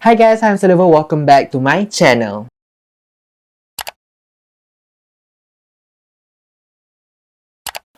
Hi guys, I'm Silver. Welcome back to my channel.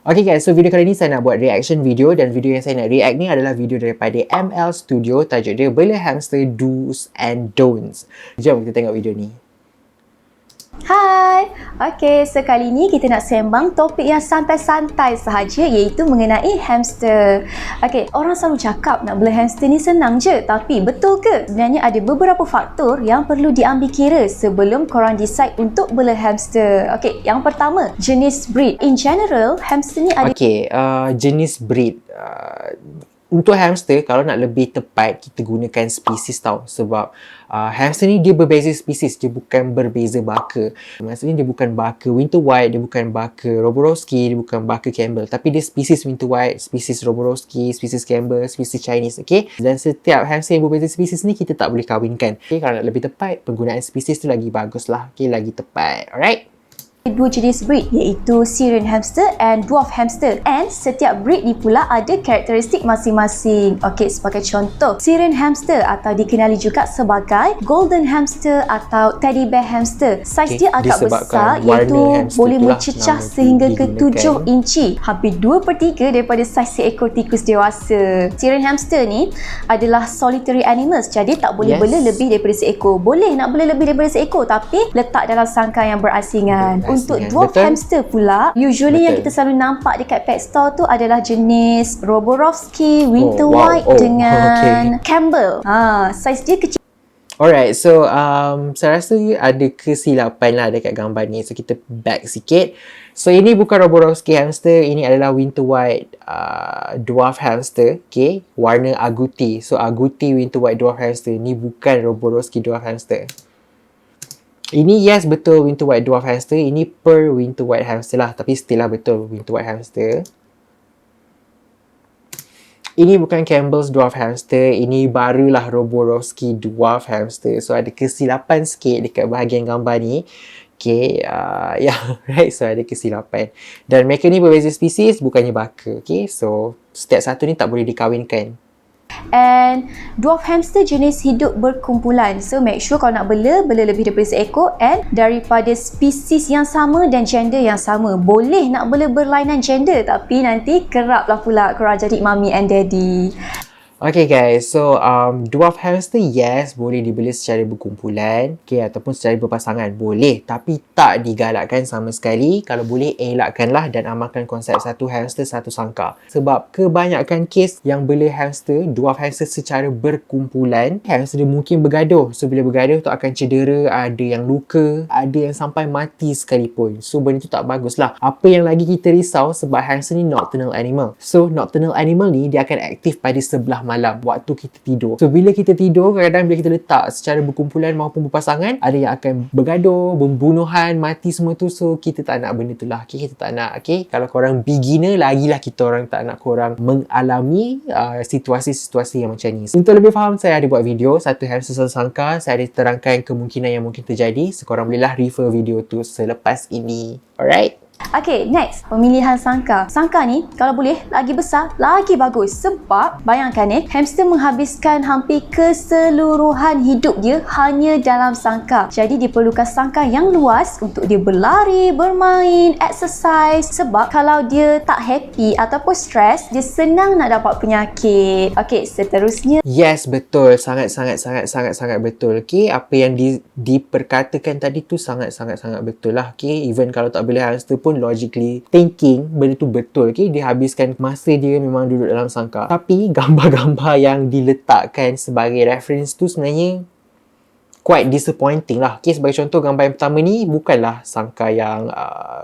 Okay guys, so video kali ni saya nak buat reaction video dan video yang saya nak react ni adalah video daripada ML Studio. Tajuk dia Bela Hamster Do's and Don'ts. Jom kita tengok video ni. Hai, sekali ni kita nak sembang topik yang santai-santai sahaja iaitu mengenai hamster. Orang selalu cakap nak bela hamster ni senang je, tapi betul ke? Sebenarnya ada beberapa faktor yang perlu diambil kira sebelum korang decide untuk bela hamster. Yang pertama, jenis breed. In general, hamster ni ada jenis breed. Untuk hamster, kalau nak lebih tepat, kita gunakan spesies tau. Sebab hamster ni dia berbeza spesies, dia bukan berbeza baka. Maksudnya dia bukan baka winter white, dia bukan baka Roborowski, dia bukan baka Campbell. Tapi dia spesies winter white, spesies Roborowski, spesies Campbell, spesies Chinese, Dan setiap hamster yang berbeza spesies ni kita tak boleh kahwinkan. Kalau nak lebih tepat, penggunaan spesies tu lagi bagus lah. Lagi tepat. Alright? dua jenis breed iaitu Syrian hamster and dwarf hamster, and setiap breed ni pula ada karakteristik masing-masing. Sebagai contoh, Syrian hamster atau dikenali juga sebagai golden hamster atau teddy bear hamster. Saiz dia agak besar iaitu boleh mencecah sehingga ke 7 inci, hampir 2/3 daripada saiz seekor tikus dewasa. Syrian hamster ni adalah solitary animals, jadi tak boleh bela lebih daripada seekor. Boleh nak bela lebih daripada seekor, tapi letak dalam sangkar yang berasingan. Untuk dwarf hamster pula, usually yang kita selalu nampak dekat pet store tu adalah jenis Roborowski, winter white dengan Campbell. Saiz dia kecil. Alright, so saya rasa ada kesilapan lah dekat gambar ni. So kita back sikit. So ini bukan Roborowski hamster, ini adalah winter white dwarf hamster, warna aguti. So aguti winter white dwarf hamster, ni bukan Roborowski dwarf hamster. Ini yes betul winter white dwarf hamster, ini per winter white hamster lah, tapi still lah betul winter white hamster. Ini bukan Campbell's dwarf hamster, ini barulah Roborowski dwarf hamster. So ada kesilapan sikit dekat bahagian gambar ni. Right, so ada kesilapan. Dan mereka ni berbeza spesies, bukannya baka. So setiap satu ni tak boleh dikahwinkan. And dwarf hamster jenis hidup berkumpulan. So make sure kalau nak bela lebih daripada seekor and daripada spesies yang sama dan gender yang sama. Boleh nak bela berlainan gender, tapi nanti kerap lah pula korang jadi mummy and daddy. Okay guys, so dwarf hamster yes boleh dibela secara berkumpulan, ataupun secara berpasangan, boleh, tapi tak digalakkan sama sekali. Kalau boleh elakkanlah dan amalkan konsep satu hamster satu sangkar. Sebab kebanyakan kes yang bela hamster, dwarf hamster secara berkumpulan, hamster dia mungkin bergaduh. So bila bergaduh tu akan cedera, ada yang luka, ada yang sampai mati sekalipun. So benda tu tak bagus lah. Apa yang lagi kita risau, sebab hamster ni nocturnal animal. So nocturnal animal ni dia akan aktif pada sebelah malam waktu kita tidur. So bila kita tidur, kadang-kadang bila kita letak secara berkumpulan maupun berpasangan, ada yang akan bergaduh, pembunuhan, mati semua tu. So kita tak nak benda tu lah. Kita tak nak. Kalau korang beginner, lagilah kita orang tak nak korang mengalami situasi-situasi yang macam ni. Untuk lebih faham, saya ada buat video satu hamster satu sangkar. Saya ada terangkan kemungkinan yang mungkin terjadi. So korang bolehlah refer video tu selepas ini. Alright? Next, pemilihan sangkar. Sangkar ni kalau boleh lagi besar, lagi bagus. Sebab bayangkan hamster menghabiskan hampir keseluruhan hidup dia hanya dalam sangkar. Jadi diperlukan sangkar yang luas untuk dia berlari, bermain, exercise. Sebab kalau dia tak happy ataupun stres, dia senang nak dapat penyakit. Seterusnya. Yes, betul. Sangat betul. Apa yang diperkatakan tadi tu sangat betul lah. Even kalau tak boleh hamster pun logically thinking benda tu betul. Dia habiskan masa dia memang duduk dalam sangkar. Tapi gambar-gambar yang diletakkan sebagai reference tu sebenarnya quite disappointing lah. Sebagai contoh, gambar yang pertama ni bukanlah sangkar yang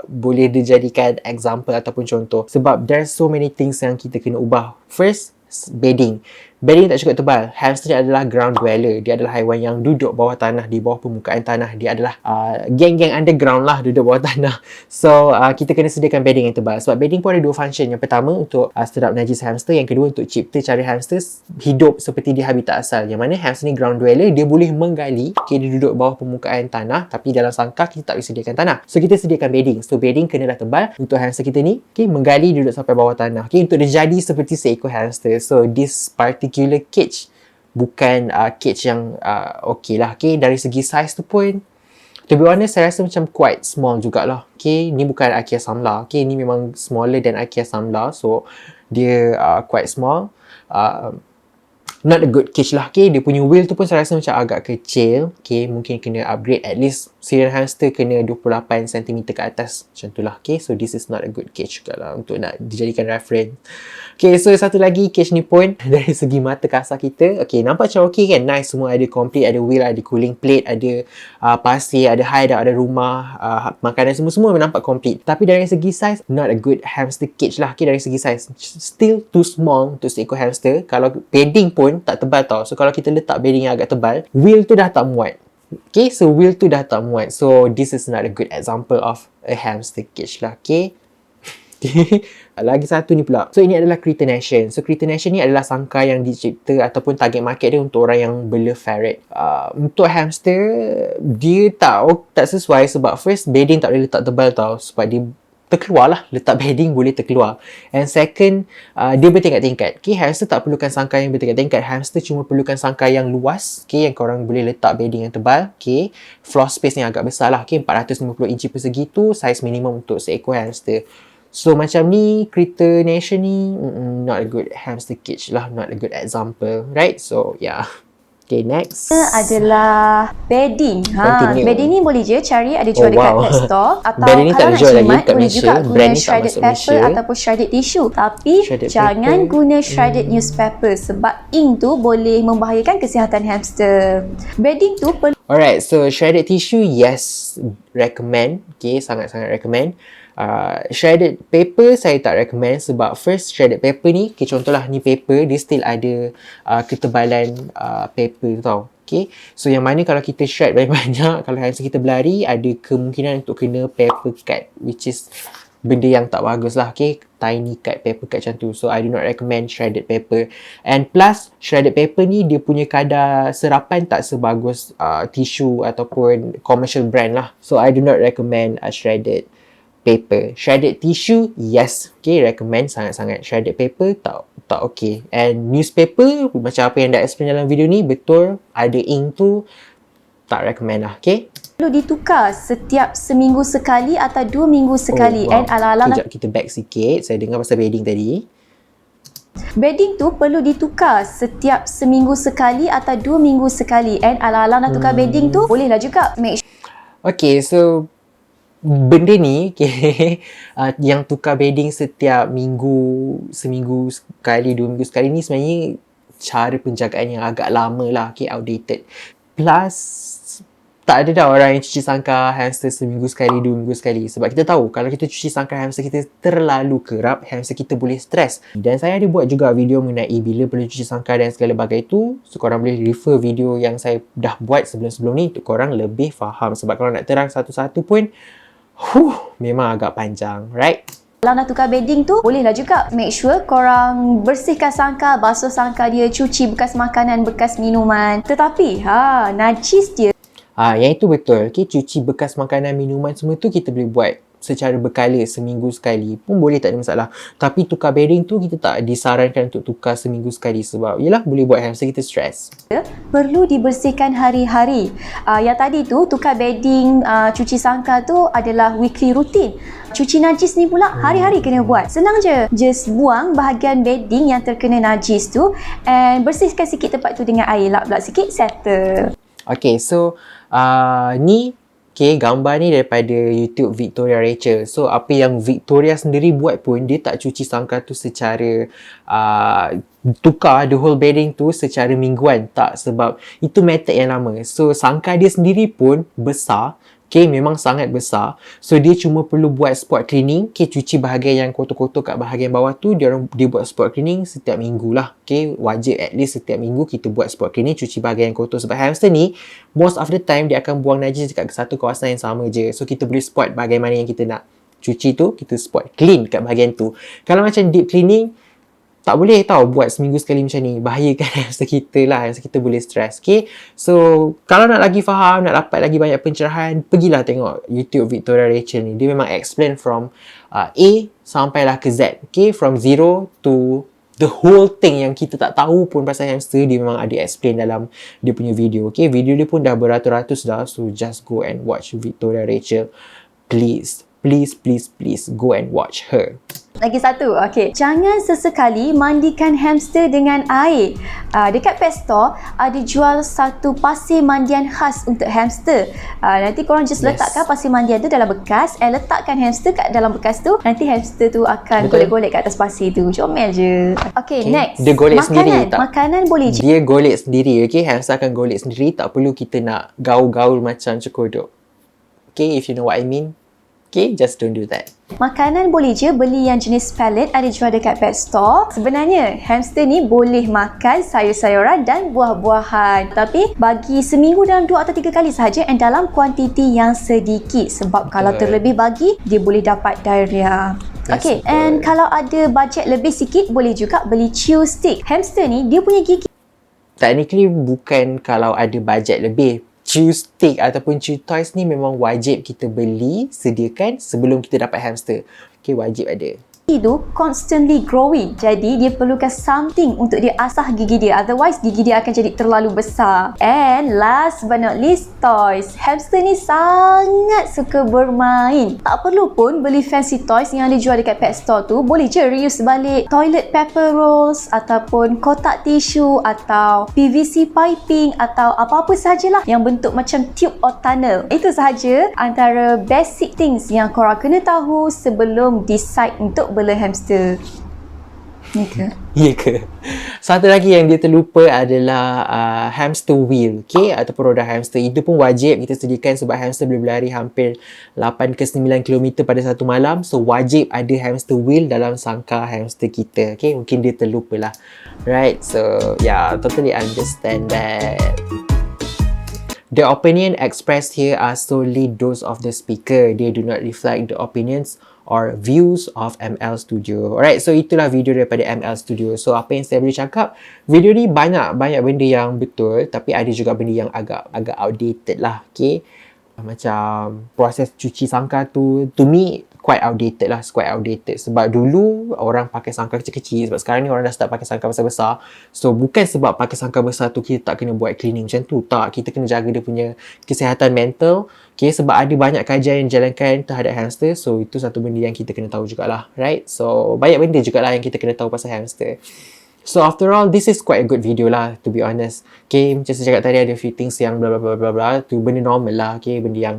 boleh dijadikan example ataupun contoh. Sebab there's so many things yang kita kena ubah. First, bedding. Bedding tak cukup tebal. Hamster dia adalah ground dweller. Dia adalah haiwan yang duduk bawah tanah, di bawah permukaan tanah. Dia adalah geng-geng underground lah, duduk bawah tanah. So, kita kena sediakan bedding yang tebal. Sebab bedding pun ada dua function. Yang pertama untuk sedap najis hamster. Yang kedua untuk cipta cara hamster hidup seperti di habitat asal. Yang mana hamster ni ground dweller, dia boleh menggali. Dia duduk bawah permukaan tanah. Tapi dalam sangkar kita tak boleh sediakan tanah. So, kita sediakan bedding. So, bedding kenalah tebal untuk hamster kita ni. Menggali duduk sampai bawah tanah. Untuk dia jadi seperti seekor hamster. So, this particular cage bukan cage yang okay lah. Okay, dari segi size tu pun, to be honest, saya rasa macam quite small jugalah. Okay, ni bukan IKEA Samla. Okay, ni memang smaller than IKEA Samla. So, dia quite small. Not a good cage lah. Okay, dia punya wheel tu pun saya rasa macam agak kecil. Okay, mungkin kena upgrade. At least Syrian hamster kena 28cm ke atas. Macam tu lah. Okay, so this is not a good cage juga lah untuk nak dijadikan reference. Okay, so satu lagi cage ni pun dari segi mata kasar kita. Okay, nampak macam okay kan? Nice, semua ada complete. Ada wheel, ada cooling plate, ada pasir, ada hideout, ada rumah, makanan, semua-semua nampak complete. Tapi dari segi size, not a good hamster cage lah. Okay, dari segi size, still too small untuk seekor hamster. Kalau bedding pun tak tebal tau. So, kalau kita letak bedding yang agak tebal, wheel tu dah tak muat. Okay, so wheel tu dah tak muat. So, this is not a good example of a hamster cage lah. Okay. Lagi satu ni pula. So, ini adalah Cretan Nation. So, Cretan Nation ni adalah sangkai yang dicipta ataupun target market dia untuk orang yang bela ferret. Untuk hamster, dia tak sesuai sebab first, bedding tak boleh letak tebal tau. Sebab dia terkeluar lah. Letak bedding boleh terkeluar. And second, dia bertingkat-tingkat. Okay, hamster tak perlukan sangkai yang bertingkat-tingkat. Hamster cuma perlukan sangkai yang luas. Okay, yang korang boleh letak bedding yang tebal. Okay, floor space yang agak besar lah. Okay, 450 inci persegi tu size minimum untuk seekor hamster. So, macam ni, Cretan Nation ni, not a good hamster cage lah. Not a good example. Right? So, yeah. Okay, next. Adalah bedding. Continue. Bedding ni boleh je cari ada jual dekat pet store. Atau Bedding ni tak kalau ada jual nak lagi jimat, kat boleh Malaysia. juga guna Brand ni tak shredded masuk paper Malaysia. ataupun shredded tissue. Tapi Shredded jangan paper. guna shredded newspaper sebab ink tu boleh membahayakan kesihatan hamster. Bedding tu perlu Alright, so shredded tissue, yes, recommend. Okay, sangat-sangat recommend. Shredded paper saya tak recommend sebab first, shredded paper ni, okay, contohlah ni paper, dia still ada ketebalan paper tau. Okay, so yang mana kalau kita shred banyak-banyak, kalau hamster kita berlari, ada kemungkinan untuk kena paper cut, which is benda yang tak bagus lah. Okay, tiny cut, paper cut macam tu. So, I do not recommend shredded paper. And plus, shredded paper ni dia punya kadar serapan tak sebagus tissue ataupun commercial brand lah. So, I do not recommend shredded paper. Shredded tissue, yes. Okay, recommend sangat-sangat. Shredded paper, tak okay. And newspaper, macam apa yang dah explain dalam video ni, betul, ada ink tu, tak recommend lah. Okay. ditukar setiap seminggu sekali atau 2 minggu sekali. wow. And ala-ala Sekejap, kita back sikit. Saya dengar pasal bedding tadi. bedding tu perlu ditukar setiap seminggu sekali atau 2 minggu sekali. And ala-ala nak tukar bedding tu, bolehlah juga make Okay, so benda ni, okay, yang tukar bedding setiap seminggu sekali, 2 minggu sekali ni sebenarnya cara penjagaan yang agak lama lah, okay, outdated. Plus, tak ada dah orang yang cuci sangkar hamster seminggu sekali, 2 minggu sekali. Sebab kita tahu, kalau kita cuci sangkar hamster kita terlalu kerap, hamster kita boleh stres. Dan saya ada buat juga video mengenai bila perlu cuci sangkar dan segala bagai tu. So, korang boleh refer video yang saya dah buat sebelum-sebelum ni untuk korang lebih faham. Sebab kalau nak terang satu-satu pun, memang agak panjang, right? Kalau nak tukar bedding tu, bolehlah juga make sure korang bersihkan sangkar, basuh sangkar dia, cuci bekas makanan, bekas minuman. Tetapi, najis dia. Yang itu betul. Okay, cuci bekas makanan, minuman semua tu kita boleh buat secara berkala, seminggu sekali pun boleh, tak ada masalah. Tapi tukar bedding tu kita tak disarankan untuk tukar seminggu sekali sebab yelah boleh buat hamster kita stres. Perlu dibersihkan hari-hari. Yang tadi tu, tukar bedding, cuci sangkar tu adalah weekly routine. Cuci najis ni pula hari-hari kena buat. Senang je. Just buang bahagian bedding yang terkena najis tu and bersihkan sikit tempat tu dengan air. Lap-lap sikit, settle. Okay, so ni gambar ni daripada YouTube Victoria Rachel. So, apa yang Victoria sendiri buat pun, dia tak cuci sangkar tu secara tukar the whole bedding tu secara mingguan. Tak, sebab itu method yang lama. So, sangkar dia sendiri pun besar. Okay, memang sangat besar. So, dia cuma perlu buat spot cleaning. Okay, cuci bahagian yang kotor-kotor kat bahagian bawah tu. Dia buat spot cleaning setiap minggu lah. Okay, wajib at least setiap minggu kita buat spot cleaning, cuci bahagian yang kotor. Sebab hamster ni, most of the time dia akan buang najis dekat satu kawasan yang sama je. So, kita boleh spot bahagian mana yang kita nak cuci tu, kita spot clean kat bahagian tu. Kalau macam deep cleaning, tak boleh tau buat seminggu sekali macam ni. Bahayakan hamster kita lah. Hamster kita boleh stres. Okay. So, kalau nak lagi faham, nak dapat lagi banyak pencerahan, pergilah tengok YouTube Victoria Rachel ni. Dia memang explain from A sampailah ke Z. Okay. From 0 to the whole thing yang kita tak tahu pun pasal hamster, dia memang ada explain dalam dia punya video. Okay, video dia pun dah beratus-ratus dah. So just go and watch Victoria Rachel. Please go and watch her. Lagi satu, okey. Jangan sesekali mandikan hamster dengan air. Dekat pet store ada jual satu pasir mandian khas untuk hamster. Nanti korang just letakkan pasir mandian tu dalam bekas and letakkan hamster kat dalam bekas tu. Nanti hamster tu akan golek-golek kat atas pasir tu. Comel je. Okey, next. Dia golek sendiri tak? Makanan boleh je. Dia golek sendiri, okay? Hamster akan golek sendiri. Tak perlu kita nak gaul-gaul macam cekodok. Okay, if you know what I mean. Okay, just don't do that. Makanan boleh je beli yang jenis pellet, ada jual dekat pet store. Sebenarnya hamster ni boleh makan sayur-sayuran dan buah-buahan, tapi bagi seminggu dalam 2 atau 3 kali sahaja and dalam kuantiti yang sedikit, sebab kalau terlebih bagi dia boleh dapat diarrhea. Okay, and kalau ada bajet lebih sikit boleh juga beli chew stick. Hamster ni dia punya gigi Technically bukan kalau ada bajet lebih. Chew stick ataupun chew toys ni memang wajib kita beli, sediakan sebelum kita dapat hamster. Okay, wajib ada. tu constantly growing. Jadi dia perlukan something untuk dia asah gigi dia. Otherwise gigi dia akan jadi terlalu besar. And last but not least, toys. Hamster ni sangat suka bermain. Tak perlu pun beli fancy toys yang dijual dekat pet store tu. Boleh je reuse balik toilet paper rolls ataupun kotak tisu atau PVC piping atau apa-apa sahajalah yang bentuk macam tube or tunnel. Itu sahaja antara basic things yang korang kena tahu sebelum decide untuk bela hamster. Ya ke? Ya ke? Satu lagi yang dia terlupa adalah hamster wheel, okay? Ataupun roda hamster. Itu pun wajib kita sediakan sebab hamster boleh berlari hampir 8 ke 9 km pada satu malam. So, wajib ada hamster wheel dalam sangkar hamster kita, okay? Mungkin dia terlupa lah. Right? So, yeah, totally understand that. The opinion expressed here are solely those of the speaker. They do not reflect the opinions or views of ML Studio. Alright, so itulah video daripada ML Studio. So apa yang saya boleh cakap, video ni banyak benda yang betul, tapi ada juga benda yang agak outdated lah, okay? Macam proses cuci sangkar tu, to me quite outdated lah, quite outdated. Sebab dulu orang pakai sangkar kecil-kecil, sebab sekarang ni orang dah start pakai sangkar besar-besar. So bukan sebab pakai sangkar besar tu kita tak kena buat cleaning macam tu, tak. Kita kena jaga dia punya kesihatan mental, okay? Sebab ada banyak kajian yang dijalankan terhadap hamster. So itu satu benda yang kita kena tahu jugalah, right? So banyak benda jugalah yang kita kena tahu pasal hamster. So after all, this is quite a good video lah, to be honest. Okay, macam saya cakap tadi, ada few things yang bla bla bla bla bla, tu benda normal lah, okay, benda yang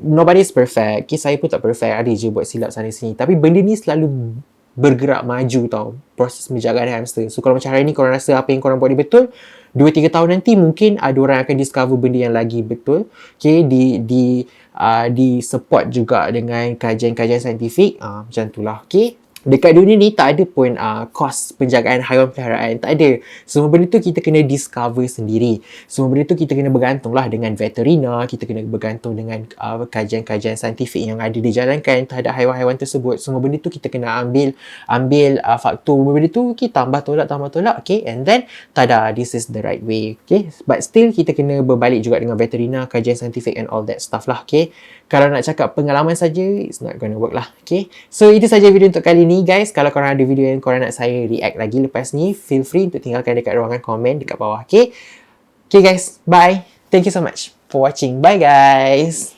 nobody is perfect. Okay, saya pun tak perfect, ada je buat silap sana sini. Tapi benda ni selalu bergerak maju tau, proses menjaga hamster. So kalau macam hari ni korang rasa apa yang korang buat ni betul, 2-3 tahun nanti mungkin ada orang akan discover benda yang lagi betul. Okay, di support juga dengan kajian-kajian saintifik, macam tu lah, okay. Dekat dunia ni tak ada pun kos penjagaan haiwan peliharaan. Tak ada. Semua benda tu kita kena discover sendiri. Semua benda tu kita kena bergantung lah dengan veterina. Kita kena bergantung dengan kajian-kajian saintifik yang ada dijalankan terhadap haiwan-haiwan tersebut. Semua benda tu kita kena ambil faktor benda tu, kita tambah tolak. Okay, and then tada, this is the right way. Okay, but still kita kena berbalik juga dengan veterina, kajian saintifik and all that stuff lah. Okay, kalau nak cakap pengalaman saja, it's not gonna work lah. Okay, so itu saja video untuk kali ni guys. Kalau korang ada video yang korang nak saya react lagi lepas ni, feel free untuk tinggalkan dekat ruangan komen dekat bawah. Okay guys, bye. Thank you so much for watching. Bye guys.